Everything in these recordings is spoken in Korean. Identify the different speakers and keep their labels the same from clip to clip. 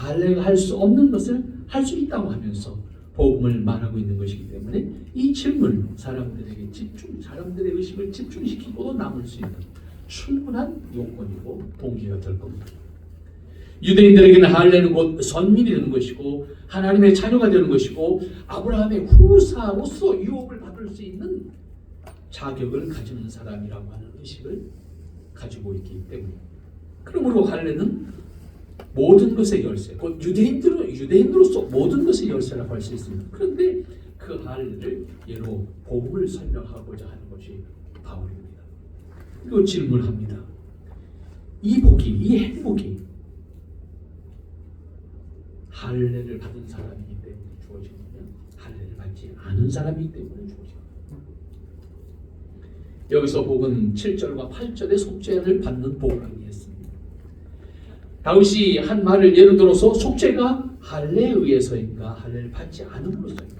Speaker 1: 할례가 할 수 없는 것을 할 수 있다고 하면서 복음을 말하고 있는 것이기 때문에 이 질문은 사람들의 의식을 집중시키고도 남을 수 있는 충분한 요건이고 동기가 될 겁니다. 유대인들에게는 할례는 곧 선민이 되는 것이고 하나님의 자녀가 되는 것이고 아브라함의 후사로서 유업을 받을 수 있는 자격을 가지는 사람이라고 하는 의식을 가지고 있기 때문에, 그러므로 할례는 모든 것의 열쇠, 곧 유대인으로서 모든 것의 열쇠라고 할 수 있습니다. 그런데 그 할례를 예로 복음을 설명하고자 하는 것이 바울입니다. 그리고 질문합니다. 이 행복이 할례를 받은 사람이기 때문에 주어지느냐, 할례를 받지 않은 사람이기 때문에 주어지느냐. 여기서 복은 7절과 8절의 속죄를 받는 복을 의미했습니다. 다윗이 한 말을 예로 들어서 속죄가 할례에 의해서인가 할례를 받지 않음으로써인가,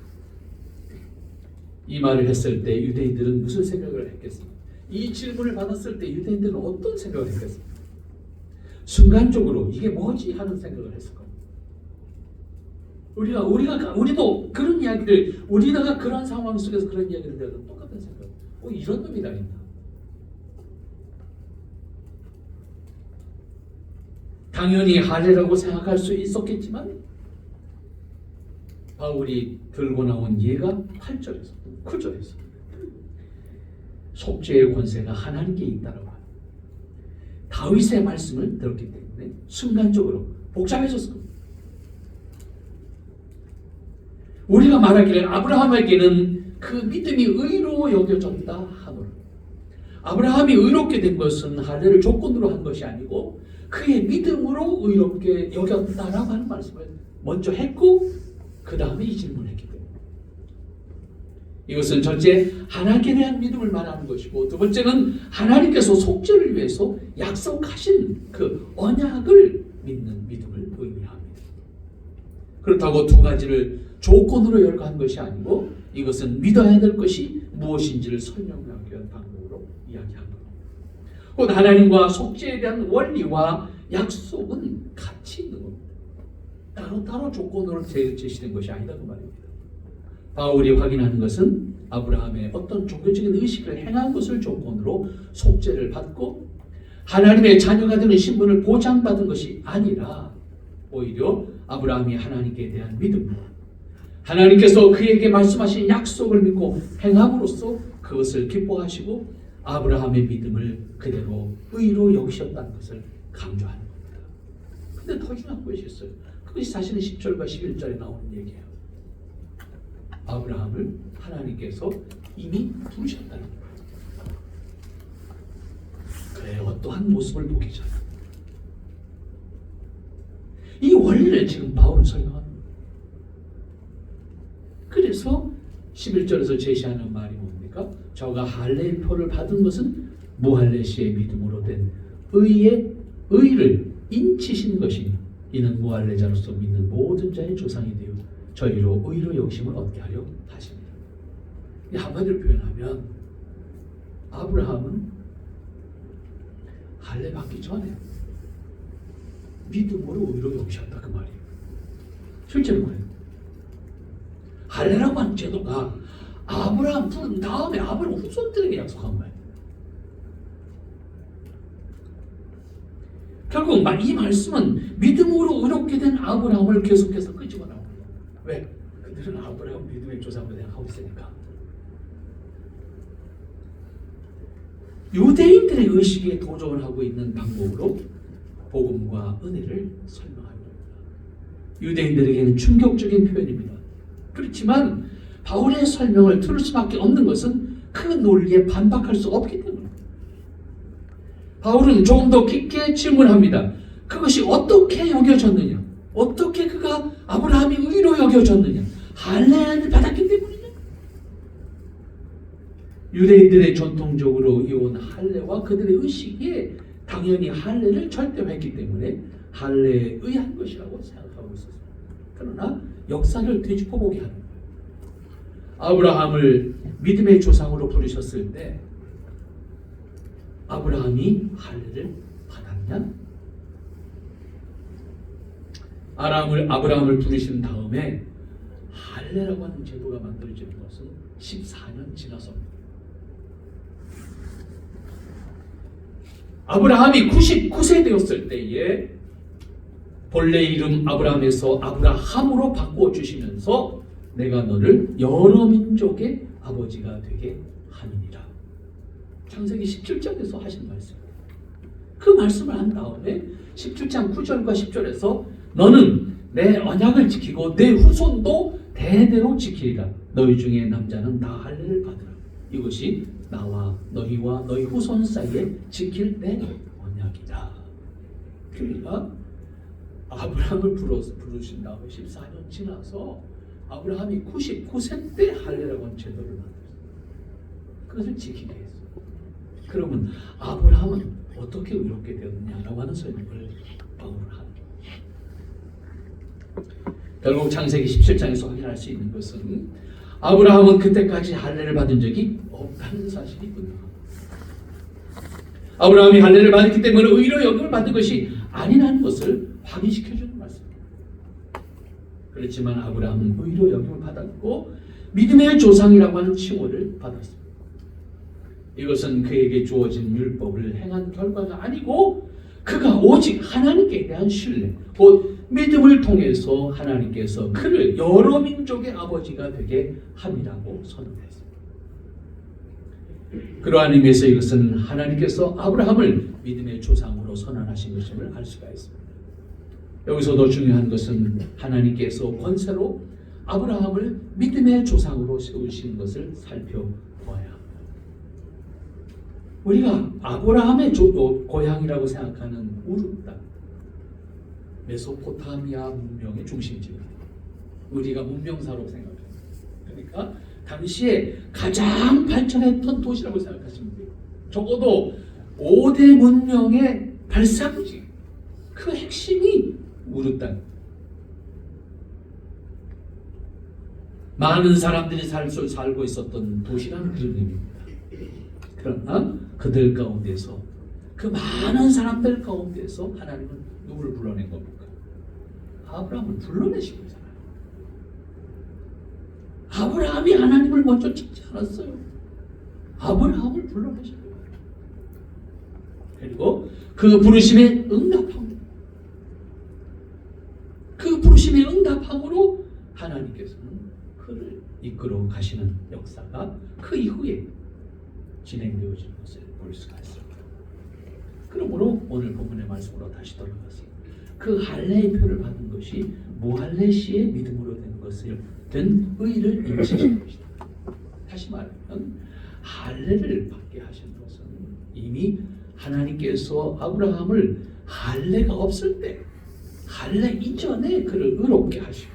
Speaker 1: 이 말을 했을 때 유대인들은 무슨 생각을 했겠습니까? 이 질문을 받았을 때 유대인들은 어떤 생각을 했겠습니까? 순간적으로 이게 뭐지 하는 생각을 했을 겁니다. 우리도 그런 이야기를, 우리가 그런 상황 속에서 그런 이야기를 들어도 똑같은 생각. 이런 놈이 다 있나? 당연히 할례라고 생각할 수 있었겠지만 바울이 들고 나온 예가 8절에서 9절에서 속죄의 권세가 하나님께 있다라고 합니다. 다윗의 말씀을 들었기 때문에 순간적으로 복잡해졌을 겁니다. 우리가 말하기를 아브라함에게는 그 믿음이 의로 여겨졌다 하노라. 아브라함이 의롭게 된 것은 할례를 조건으로 한 것이 아니고 그의 믿음으로 의롭게 여겼다라고 하는 말씀을 먼저 했고 그 다음에 이 질문을 했기 때문에 이것은 첫째 하나님께 대한 믿음을 말하는 것이고, 두 번째는 하나님께서 속죄를 위해서 약속하신 그 언약을 믿는 믿음을 의미합니다. 그렇다고 두 가지를 조건으로 열거한 것이 아니고 이것은 믿어야 될 것이 무엇인지를 설명하기 위한 방법으로 이야기한 겁니다. 곧 하나님과 속죄에 대한 원리와 약속은 같이 있는 겁니다. 따로따로 조건으로 제시된 것이 아니다 그 말입니다. 바울이 확인하는 것은 아브라함의 어떤 종교적인 의식을 행한 것을 조건으로 속죄를 받고 하나님의 자녀가 되는 신분을 보장받은 것이 아니라 오히려 아브라함이 하나님께 대한 믿음으로 하나님께서 그에게 말씀하신 약속을 믿고 행함으로써 그것을 기뻐하시고 아브라함의 믿음을 그대로 의로 여기셨다는 것을 강조하는 겁니다. 근데 더 중요한 것이 있어요. 그것이 사실은 10절과 11절에 나오는 얘기예요. 아브라함을 하나님께서 이미 부르셨다는 거예요. 그의 어떠한 모습을 보기 전에 이 원리를 지금 바울은 설명합니다. 그래서 11절에서 제시하는 말이 뭡니까? 저가 할례의 표를 받은 것은 무할례 시의 믿음으로 된 의를 인치신 것이니 이는 무할례자로서 믿는 모든 자의 조상이 되어 저희로 의로 여기심을 얻게 하려 하십니다. 한마디로 표현하면 아브라함은 할례 받기 전에 믿음으로 의로 여기셨다 그 말이에요. 실제로 그래요. 할례라고 하는 제도가 아브라함 부른 다음에 아브라함 후손들에게 약속한 거예요. 결국 이 말씀은 믿음으로 의롭게 된 아브라함을 계속해서 끄집어 나옵니다. 왜? 그들은 아브라함 믿음의 조상으로 생각하고 있으니까. 유대인들의 의식에 도전을 하고 있는 방법으로 복음과 은혜를 설명합니다. 유대인들에게는 충격적인 표현입니다. 그렇지만 바울의 설명을 들을 수밖에 없는 것은 그 논리에 반박할 수 없기 때문입니다. 바울은 조금 더 깊게 질문합니다. 그것이 어떻게 여겨졌느냐? 어떻게 그가 아브라함이 의로 여겨졌느냐? 할례를 받았기 때문이냐? 유대인들의 전통적으로 이어온 할례와 그들의 의식에 당연히 할례를 절대화했기 때문에 할례에 의한 것이라고 생각하고 있었습니다. 그러나 역사를 되짚어보게 하는 거예요. 아브라함을 믿음의 조상으로 부르셨을 때 아브라함이 할례를 받았냐? 아브라함을 부르신 다음에 할례라고 하는 제도가 만들어지는 것은 14년 지나서입니다. 아브라함이 99세 되었을 때에 본래 이름 아브라함에서 아브라함으로 바꿔주시면서 내가 너를 여러 민족의 아버지가 되게 하느니라. 창세기 17장에서 하신 말씀입니다. 그 말씀을 한 다음에 17장 9절과 10절에서 너는 내 언약을 지키고 내 후손도 대대로 지키리라. 너희 중에 남자는 다 할례를 받으라. 이것이 나와 너희와 너희 후손 사이에 지킬 내 언약이다. 그러니까 아브라함을 부르신 다음에 14년 지나서 아브라함이 99세 때 할례라고 하는 제도를 만들었어요. 그것을 지키게 했어요. 그러면 아브라함은 어떻게 의롭게 되었느냐라고 하는 설명을 바울은 합니다. 결국 창세기 17장에서 확인할 수 있는 것은 아브라함은 그때까지 할례를 받은 적이 없다는 사실이 분명합니다. 아브라함이 할례를 받았기 때문에 의로 여김을 받은 것이 아니라는 것을 확인시켜주는 말씀입니다. 그렇지만 아브라함은 의로 여김을 받았고 믿음의 조상이라고 하는 칭호를 받았습니다. 이것은 그에게 주어진 율법을 행한 결과가 아니고 그가 오직 하나님께 대한 신뢰, 곧 믿음을 통해서 하나님께서 그를 여러 민족의 아버지가 되게 함이라고 선언했습니다. 그러한 의미에서 이것은 하나님께서 아브라함을 믿음의 조상으로 선언하신 것임을 알 수가 있습니다. 여기서 더 중요한 것은 하나님께서 권세로 아브라함을 믿음의 조상으로 세우신 것을 살펴보아야 합니다. 우리가 아브라함의 고향이라고 생각하는 우르 땅, 메소포타미아 문명의 중심지입니다. 우리가 문명사로 생각합니다. 그러니까 당시에 가장 발전했던 도시라고 생각하시면 돼요. 적어도 5대 문명의 발상지, 그 핵심이 우르 땅. 많은 사람들이 살고 있었던 도시라는 그런 의미입니다. 그러나 그들 가운데서, 그 많은 사람들 가운데서 하나님은 누구를 불러낸 겁니까? 아브라함을 불러내신 거잖아요. 아브라함이 하나님을 먼저 찾지 않았어요. 아브라함을 불러내신 거예요. 그리고 그 부르심에 응답함, 그 부르심에 응답함으로 하나님께서는 그를 이끌어 가시는 역사가 그 이후에 진행되어지는 것을 볼 수가 있습니다. 그러므로 오늘 본문의 말씀으로 다시 돌아가서 그 할례의 표를 받은 것이 무할례시의 믿음으로 된 것을 된 의를 인치신 것이다. 다시 말하면 할례를 받게 하신 것은 이미 하나님께서 아브라함을 할례가 없을 때, 할례 이전에 그를 의롭게 하시고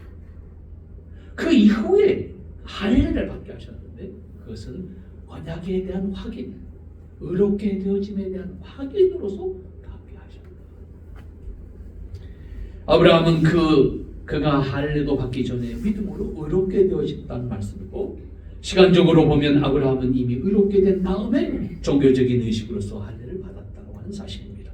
Speaker 1: 그 이후에 할례를 받게 하셨는데 그것은 언약에 대한 확인, 의롭게 되어짐에 대한 확인으로서 받게 하셨다. 아브라함은 그가 할례도 받기 전에 믿음으로 의롭게 되어졌다는 말씀이고, 시간적으로 보면 아브라함은 이미 의롭게 된 다음에 종교적인 의식으로서 할례를 받았다고 하는 사실입니다.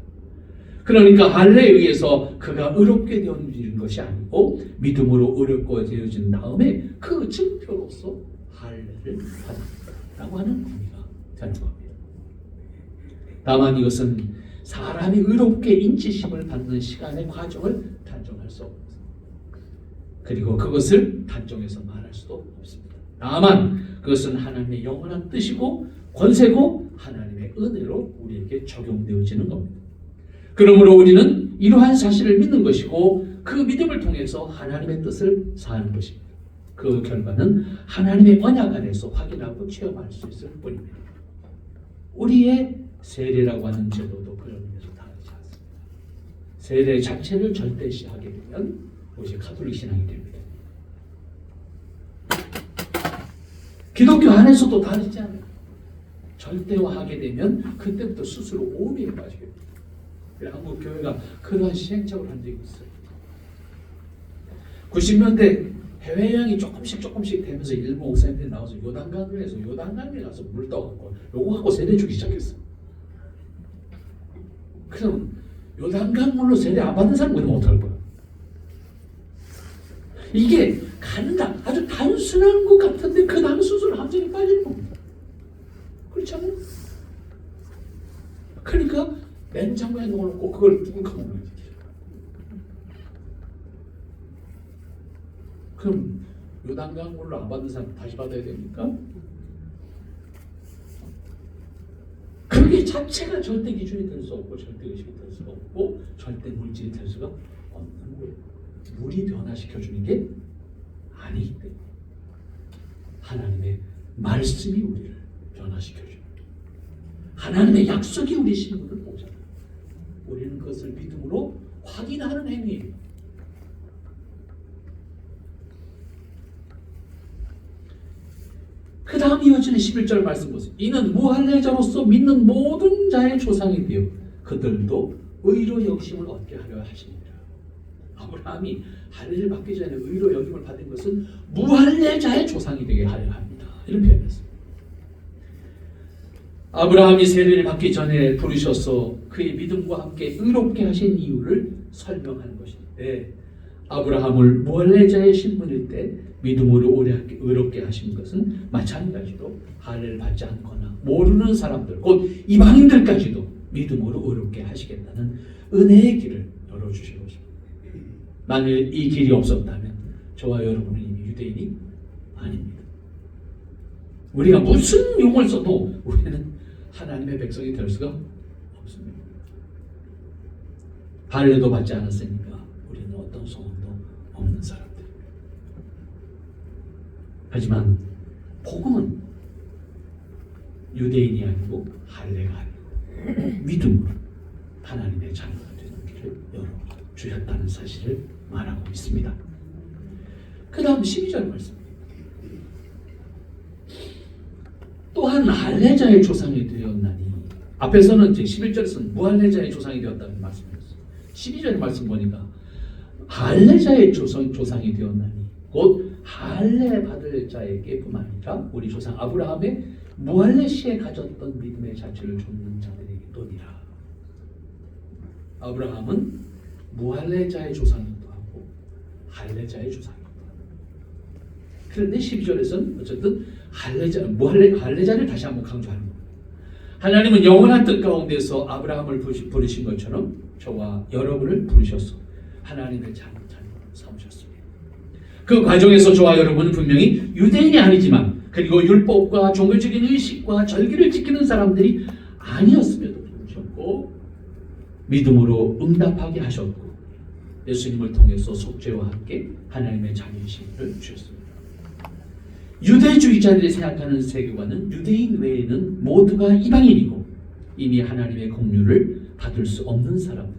Speaker 1: 그러니까 할례에 의해서 그가 의롭게 되어진 것이 아니고 믿음으로 의롭게 되어진 다음에 그 증표로서 할례를 받았다고 하는 의미가 되는 겁니다. 다만 이것은 사람이 의롭게 인치심을 받는 시간의 과정을 단정할 수 없습니다. 그리고 그것을 단정해서 말할 수도 없습니다. 다만 그것은 하나님의 영원한 뜻이고 권세고 하나님의 은혜로 우리에게 적용되어지는 겁니다. 그러므로 우리는 이러한 사실을 믿는 것이고 그 믿음을 통해서 하나님의 뜻을 사는 것입니다. 그 결과는 하나님의 언약 안에서 확인하고 체험할 수 있을 뿐입니다. 우리의 세례라고 하는 제도도 그런 의미에서 다르지 않습니다. 세례 자체를 절대시하게 되면 오직 가톨릭 신앙이 됩니다. 기독교 안에서도 다르지 않아요. 절대화하게 되면 그때부터 스스로 오미에 빠지게 됩니다. 한국 교회가 그러한 시행착오를 한 적이 있어요. 90년대 해외여행이 조금씩 되면서 일본 목사님들이 나와서 요단강을 해서 요단강에 가서 물 떠갖고 요거 갖고 세례 주기 시작했어. 그럼 요단강 물로 세례 안 받는 사람은 어떻게 할 거야? 이게 간단, 아주 단순한 것 같은데 그 단순을 함정에 빠지는 겁니다. 그렇잖아요? 그러니까 냉장고에 넣어놓고 그걸 뚜껑 먹는 거지. 그럼 요단강물로 안 받는 사람 다시 받아야 됩니까? 그게 자체가 절대 기준이 될 수 없고 절대 의식이 될 수가 없고 절대 물질이 될 수가 없는 거예요. 물이 변화시켜주는 게 아니기 때문에 하나님의 말씀이 우리를 변화시켜줘요. 하나님의 약속이 우리 신분을 보잖아요. 우리는 그것을 믿음으로 확인하는 행위예요. 그 다음 이어지는 11절 말씀 보세요. 이는 무할례자로서 믿는 모든 자의 조상이 되어 그들도 의로 여김을 얻게 하려 하시니라. 아브라함이 할례를 받기 전에 의로 여김을 받은 것은 무할례자의 조상이 되게 하려 합니다. 이런 표현이었습니다. 아브라함이 세례를 받기 전에 부르셔서 그의 믿음과 함께 의롭게 하신 이유를 설명하는 것인데, 아브라함을 무할례자의 신분일 때 믿음으로 의롭게 하신 것은 마찬가지로 할례를 받지 않거나 모르는 사람들, 곧 이방인들까지도 믿음으로 의롭게 하시겠다는 은혜의 길을 열어주신 것입니다. 만일 이 길이 없었다면 저와 여러분은 이미 유대인이 아닙니다. 우리가 무슨 용을 써도 우리는 하나님의 백성이 될 수가 없습니다. 할례도 받지 않았으니까 우리는 어떤 소원도 없는 사람들. 하지만 복음은 유대인이 아니고 할례가 아니고 믿음으로 하나님의 자녀가 되는 길을 열어주셨다는 사실을 말하고 있습니다. 그 다음 12절 말씀입니다. 또한 할례자의 조상이 되었나니, 앞에서는 이제 11절에서는 무할례자의 조상이 되었다는 말씀이었어요. 12절 말씀 보니까 할례자의 조상이 되었나니, 곧 할례 받을 자에게뿐만 아니라 우리 조상 아브라함의 무할례 시에 가졌던 믿음의 자체를 좇는 자들에게도니라. 아브라함은 무할례자의 조상이기도 하고 할례자의 조상이기도 하고, 그런데 12절에서는 어쨌든 할례자를 다시 한번 강조하는 겁니다. 하나님은 영원한 뜻 가운데서 아브라함을 부르신 것처럼 저와 여러분을 부르셔서 하나님의 자녀로 삼으셨습니다. 그 과정에서 저와 여러분은 분명히 유대인이 아니지만, 그리고 율법과 종교적인 의식과 절기를 지키는 사람들이 아니었음에도 부르셨고 믿음으로 응답하게 하셨고 예수님을 통해서 속죄와 함께 하나님의 자녀이심을 주셨습니다. 유대주의자들이 생각하는 세계관은 유대인 외에는 모두가 이방인이고 이미 하나님의 긍휼을 받을 수 없는 사람들.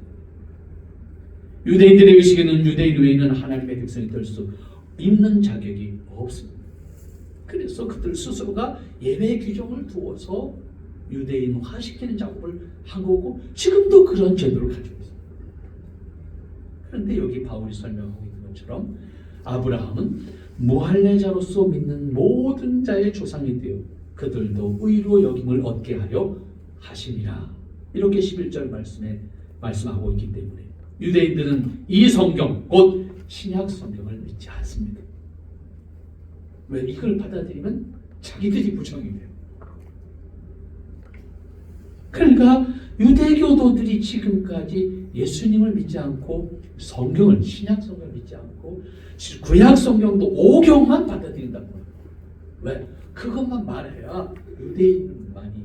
Speaker 1: 유대인들의 의식에는 유대인 외에는 하나님의 백성이 될 수 있는 자격이 없습니다. 그래서 그들 스스로가 예배 규정을 두어서 유대인화시키는 작업을 한 거고 지금도 그런 제도를 가지고 있습니다. 그런데 여기 바울이 설명하고 있는 것처럼 아브라함은 무할례자로서 믿는 모든 자의 조상이 되어 그들도 의로 여김을 얻게 하려 하심이라. 이렇게 11절 말씀에 말씀하고 있기 때문에 유대인들은 이 성경, 곧 신약 성경을 믿지 않습니다. 왜? 이걸 받아들이면 자기들이 부정이 돼요. 그러니까 유대교도들이 지금까지 예수님을 믿지 않고 성경을, 신약 성경을 믿지 않고 구약 성경도 오경만 받아들인다고 해요. 왜? 그것만 말해야 유대인만이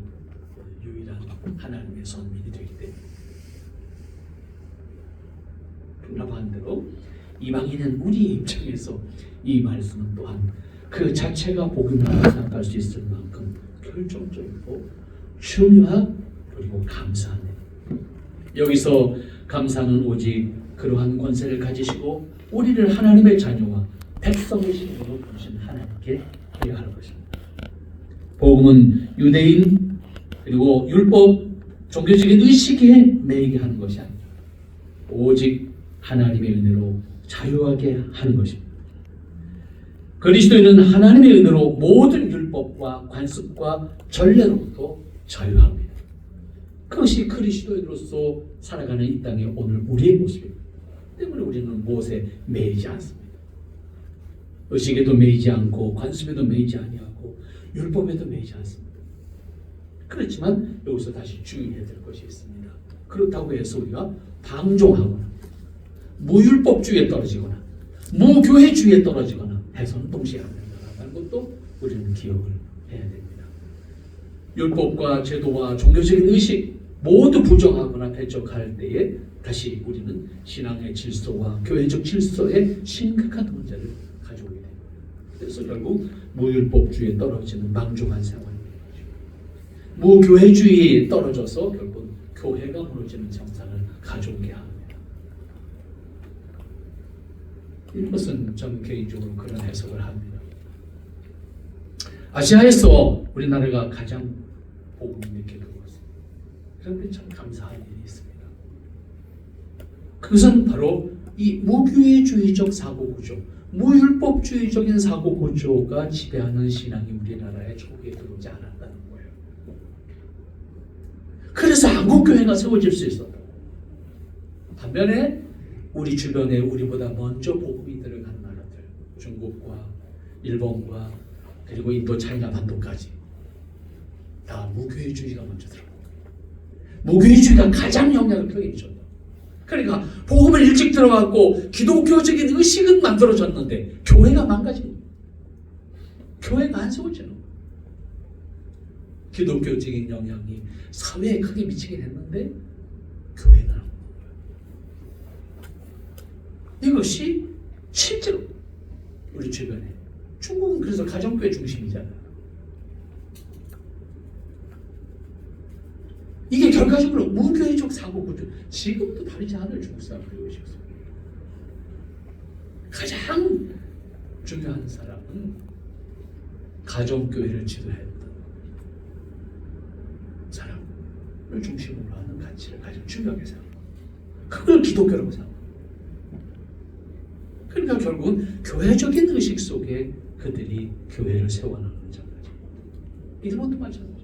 Speaker 1: 유일한 하나님의 선민이 되기 때문에. 그러나 반대로 이방인은 우리의 입장에서 이 말씀은 또한 그 자체가 복음이라고 생각할 수 있을 만큼 결정적이고 중요한, 그리고 감사하네. 여기서 감사는 오직 그러한 권세를 가지시고 우리를 하나님의 자녀와 백성의 신분으로 부르신 하나님께 해야 할 것입니다. 복음은 유대인 그리고 율법, 종교적인 의식에 매이게 하는 것이 아니라 오직 하나님의 은혜로 자유하게 하는 것입니다. 그리스도인은 하나님의 은혜로 모든 율법과 관습과 전례로부터 자유합니다. 그것이 그리스도인으로서 살아가는 이 땅의 오늘 우리의 모습입니다. 때문에 우리는 무엇에 매이지 않습니다. 의식에도 매이지 않고 관습에도 매이지 아니하고 율법에도 매이지 않습니다. 그렇지만 여기서 다시 주의해야 될 것이 있습니다. 그렇다고 해서 우리가 방종하거나 무율법주의에 떨어지거나 무교회주의에 떨어지거나 해서는 동시에 안 된다는 것도 우리는 기억을 해야 됩니다. 율법과 제도와 종교적인 의식 모두 부정하거나 배척할 때에 다시 우리는 신앙의 질서와 교회적 질서에 심각한 문제를 가져오게 됩니다. 그래서 결국 무율법주의에 떨어지는 방종한 생활이 되는 거죠. 무교회주의에 떨어져서 결국 교회가 무너지는 정상을 가져오게 합니다. 이것은 저는 개인적으로 그런 해석을 합니다. 아시아에서 우리나라가 가장 복음이 있게 되었습니다. 그런데 참 감사한 일이 있습니다. 그것은 바로 이 무교회주의적 사고구조, 무율법주의적인 사고구조가 지배하는 신앙이 우리나라에 초기에 들어오지 않았다는 거예요. 그래서 한국교회가 세워질 수 있었다. 반면에 우리 주변에 우리보다 먼저 복음이 들어간 나라들, 중국과 일본과 그리고 인도 차이나 반도까지 다 무교회주의가 먼저 들어갑니다. 무교회주의가 가장 영향을 크게 미쳤다. 그러니까 복음을 일찍 들어갔고 기독교적인 의식은 만들어졌는데 교회가 망가집니다. 교회가 안 세워지는 거예요. 기독교적인 영향이 사회에 크게 미치긴 했는데 교회는 안 오는 거예요. 이것이 실제로 우리 주변에 중국은 그래서 가정교회 중심이잖아요. 이게 결과적으로 무교회적 사고구조, 지금도 다르지 않을 중국 사람들이 오셨어요. 가장 중요한 사람은 가정교회를 지도했던 사람을 중심으로 하는 가치를 가장 중요하게 생각합니다. 그걸 기독교라고 생각합니다. 그러니까 결국은 교회적인 의식 속에 그들이 교회를 세워나가는 자까지. 일본도 마찬가지입니다.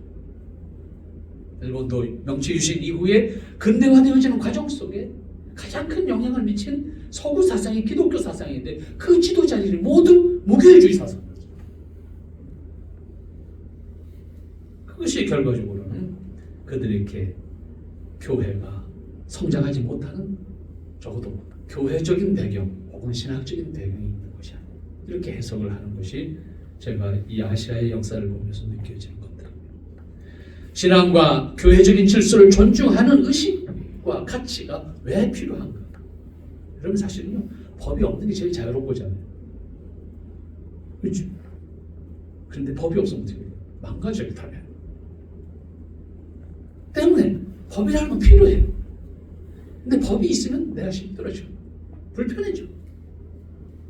Speaker 1: 일본도 명치 유신 이후에 근대화되어지는 과정 속에 가장 큰 영향을 미친 서구 사상이 기독교 사상인데 그 지도자들이 모두 무교회주의 사상이죠. 그것이 결과적으로는 그들에게 교회가 성장하지 못하는 적어도 교회적인 배경 혹은 신학적인 배경이 있는 것이 아니에요. 이렇게 해석을 하는 것이 제가 이 아시아의 역사를 보면서 느껴지는 것들입니다. 신앙과 교회적인 질서를 존중하는 의식과 가치가 왜 필요한가? 여러분 사실은요, 법이 없는 게 제일 자유로운 거잖아요. 그렇죠? 그런데 법이 없으면 어떻게 해요? 망가져요, 다. 때문에 법이라는 건 필요해요. 근데 법이 있으면 내가 힘들어져. 불편해져.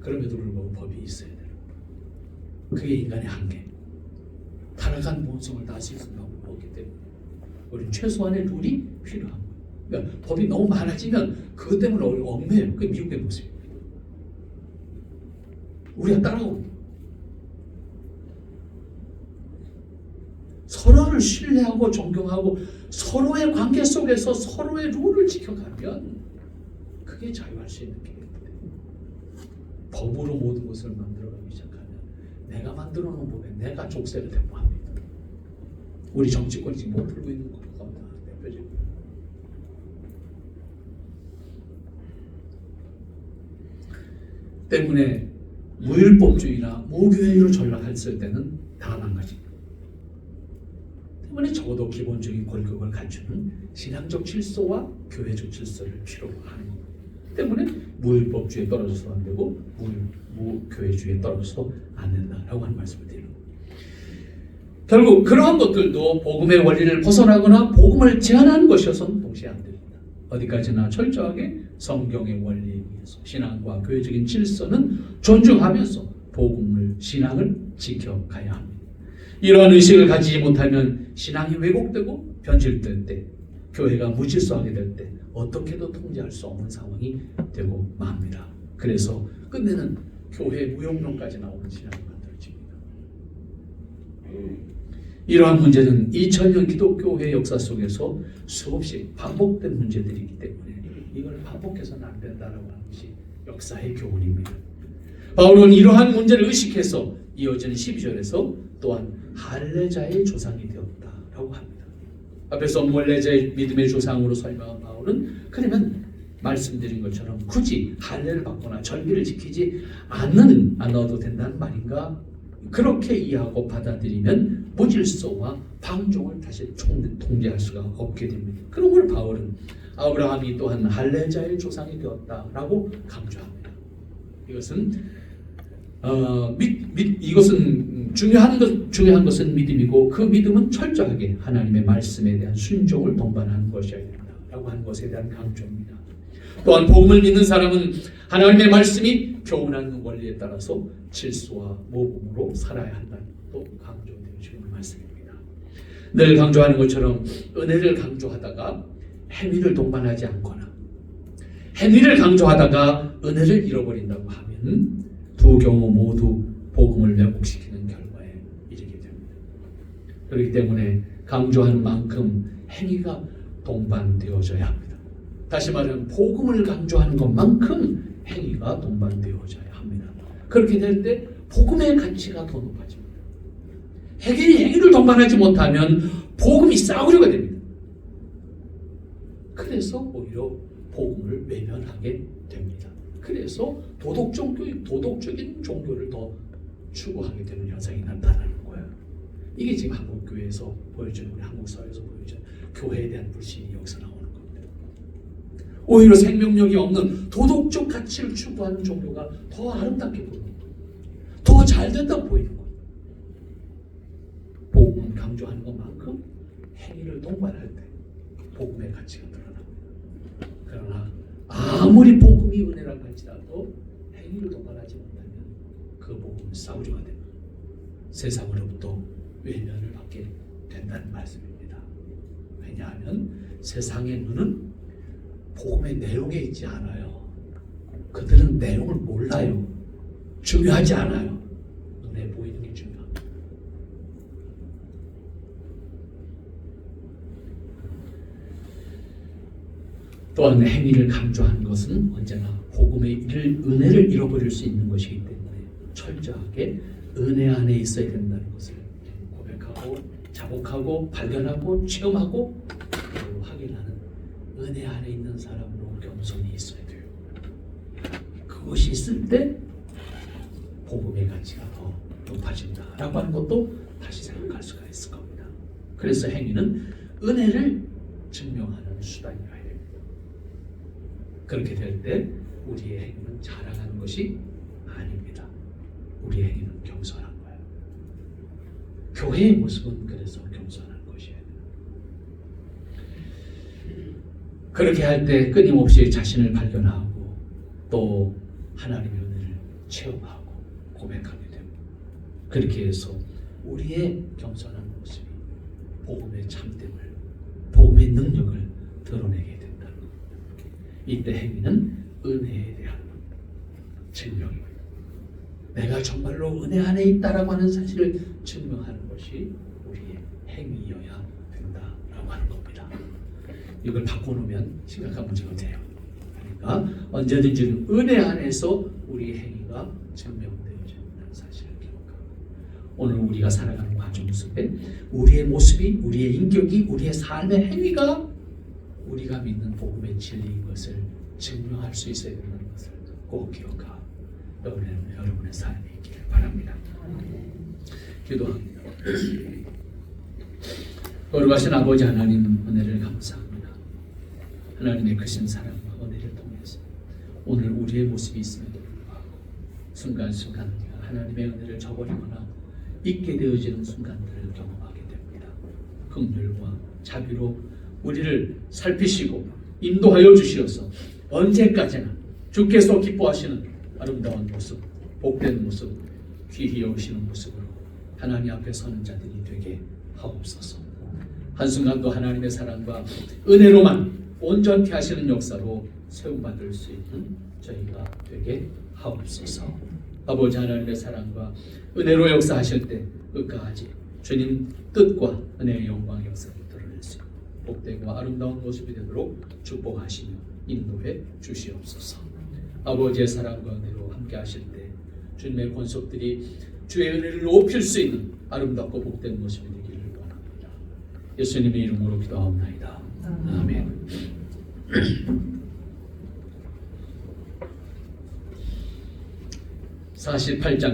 Speaker 1: 그럼에도 불구하고 법이 있어야 돼요. 그게 인간의 한계. 타락한 본성을 다스릴 수 있는 방법이 없기 때문에 우리는 최소한의 룰이 필요한 거예요. 그러니까 법이 너무 많아지면 그것 때문에 얽매여요. 그게 미국의 모습입니다. 우리가 따라오고 서로를 신뢰하고 존경하고 서로의 관계 속에서 서로의 룰을 지켜가면 그게 자유할 수 있는 길입니다. 법으로 모든 것을 만들어가기 시작하면 내가 만들어 놓은 법에 내가 족쇄를 대고 합니다. 우리 정치권이 지금 못 풀고 있는 것과 대표적입니다. 때문에 무율법주의나 무교회로 전락했을 때는 다 망가집니다. 때문에 적어도 기본적인 권력을 갖추는 신앙적 질서와 교회적 질서를 필요로 하는 겁니다. 때문에 무율법주의에 떨어져서 안 되고 무교회주의에 떨어져서 안 된다라고 하는 말씀을 드립니다. 결국 그러한 것들도 복음의 원리를 벗어나거나 복음을 제한하는 것이어서는 동시에 안 됩니다. 어디까지나 철저하게 성경의 원리에 의해서 신앙과 교회적인 질서는 존중하면서 복음을, 신앙을 지켜가야 합니다. 이러한 의식을 가지지 못하면 신앙이 왜곡되고 변질될 때, 교회가 무질서하게 될 때 어떻게도 통제할 수 없는 상황이 되고 맙니다. 그래서 끝내는 교회 무용론까지 나오는 신앙이 만들어집니다. 이러한 문제는 2000년 기독교회 역사 속에서 수없이 반복된 문제들이기 때문에 이걸 반복해서는 안 된다라고 하는 것이 역사의 교훈입니다. 바울은 이러한 문제를 의식해서 이어지는 12절에서 또한 할례자의 조상이 되었다라고 합니다. 앞에서 몰레자의 믿음의 조상으로 설명한 바울은 그러면 말씀드린 것처럼 굳이 할례를 받거나 절기를 지키지 않아도 된다는 말인가? 그렇게 이해하고 받아들이면 무질서와 방종을 다시 통제할 수가 없게 됩니다. 그러므로 바울은 아브라함이 또한 할례자의 조상이 되었다라고 강조합니다. 이것은 이것은 중요한 것은 믿음이고 그 믿음은 철저하게 하나님의 말씀에 대한 순종을 동반하는 것이어야 된다라고 하는 것에 대한 강조입니다. 또한 복음을 믿는 사람은 하나님의 말씀이 교훈하는 원리에 따라서 질서와 모범으로 살아야 한다는 것도 강조되어지는 말씀입니다. 늘 강조하는 것처럼 은혜를 강조하다가 행위를 동반하지 않거나 행위를 강조하다가 은혜를 잃어버린다고 하면 두 경우 모두 복음을 왜곡시키는 결과에 이르게 됩니다. 그렇기 때문에 강조하는 만큼 행위가 동반되어져야 합니다. 다시 말하면 복음을 강조하는 것만큼 행위가 동반되어져야 합니다. 그렇게 될 때 복음의 가치가 더 높아집니다. 행위를 동반하지 못하면 복음이 싸우려가 됩니다. 그래서 오히려 복음을 외면하게 됩니다. 그래서 도덕적인 종교를 더 추구하게 되는 현상이 나타나는 거예요. 이게 지금 한국 교회에서 보여지는, 우리 한국 사회에서 보여지는 교회에 대한 불신이 여기서 나오는 겁니다. 오히려 생명력이 없는 도덕적 가치를 추구하는 종교가 더 아름답게 보이는 거예요. 더 잘된다고 보이는 거예요. 복음을 강조하는 것만큼 행위를 동반할 때 복음의 가치가 드러납니다. 그러나 아무리 복음이 은혜라고 할지라도 행위를 동반하지 못하면 그 복음은 싸우려가 됩니다. 세상으로부터 외면을 받게 된다는 말씀입니다. 왜냐하면 세상의 눈은 복음의 내용에 있지 않아요. 그들은 내용을 몰라요. 중요하지 않아요. 눈에 보이는 게 중요합니다. 또한 행위를 강조하는 것은 언제나 복음의 은혜를 잃어버릴 수 있는 것이기 때문에 철저하게 은혜 안에 있어야 된다는 것을 고백하고 자복하고 발견하고 체험하고 확인하는 은혜 안에 있는 사람으로 겸손히 있어야 돼요. 그것이 있을 때 복음의 가치가 더 높아진다라고 하는 것도 다시 생각할 수가 있을 겁니다. 그래서 행위는 은혜를 증명하는 수단이어야 됩니다. 그렇게 될 때 우리의 행위는 자랑하는 것이 아닙니다. 우리의 행위는 겸손한 거예요. 교회의 모습은 그래서 겸손한 것이에요. 그렇게 할 때 끊임없이 자신을 발견하고 또 하나님의 은혜를 체험하고 고백하게 됩니다. 그렇게 해서 우리의 겸손한 모습이 복음의 참됨을, 복음의 능력을 드러내게 된다는 겁니다. 이때 행위는 은혜에 대한 증명입니다. 내가 정말로 은혜 안에 있다라고 하는 사실을 증명하는 것이 우리의 행위여야 된다라고 하는 겁니다. 이걸 바꿔놓으면 심각한 문제가 돼요. 그러니까 언제든지 은혜 안에서 우리의 행위가 증명되어진다는 사실을 기억하고 오늘 우리가 살아가는 과정 속에 우리의 모습이, 우리의 인격이, 우리의 삶의 행위가 우리가 믿는 복음의 진리인 것을 증명할 수 있어야 된다는 것을 꼭 기억하고 여러분의 삶에 있기를 바랍니다. 기도합니다. 거룩하신 아버지 하나님, 은혜를 감사합니다. 하나님의 크신 사랑과 은혜를 통해서 오늘 우리의 모습이 있음에도 불구하고 순간순간 우리가 하나님의 은혜를 저버리거나 잊게 되어지는 순간들을 경험하게 됩니다. 긍휼과 자비로 우리를 살피시고 인도하여 주시어서 언제까지나 주께서 기뻐하시는 아름다운 모습, 복된 모습, 귀히 여기시는 모습으로 하나님 앞에 서는 자들이 되게 하옵소서. 한순간도 하나님의 사랑과 은혜로만 온전케 하시는 역사로 세움받을 수 있는 저희가 되게 하옵소서. 아버지 하나님의 사랑과 은혜로 역사하실 때 끝까지 주님 뜻과 은혜의 영광 역사를 드러낼 수 있는 복되고 아름다운 모습이 되도록 축복하시며 인도해 주시옵소서. 아버지의 사랑과 은혜로 함께 하실 때 주님의 권속들이 주의 은혜를 높일 수 있는 아름답고 복된 모습이 되기를 원합니다. 예수님의 이름으로 기도하옵나이다. 아멘. 48장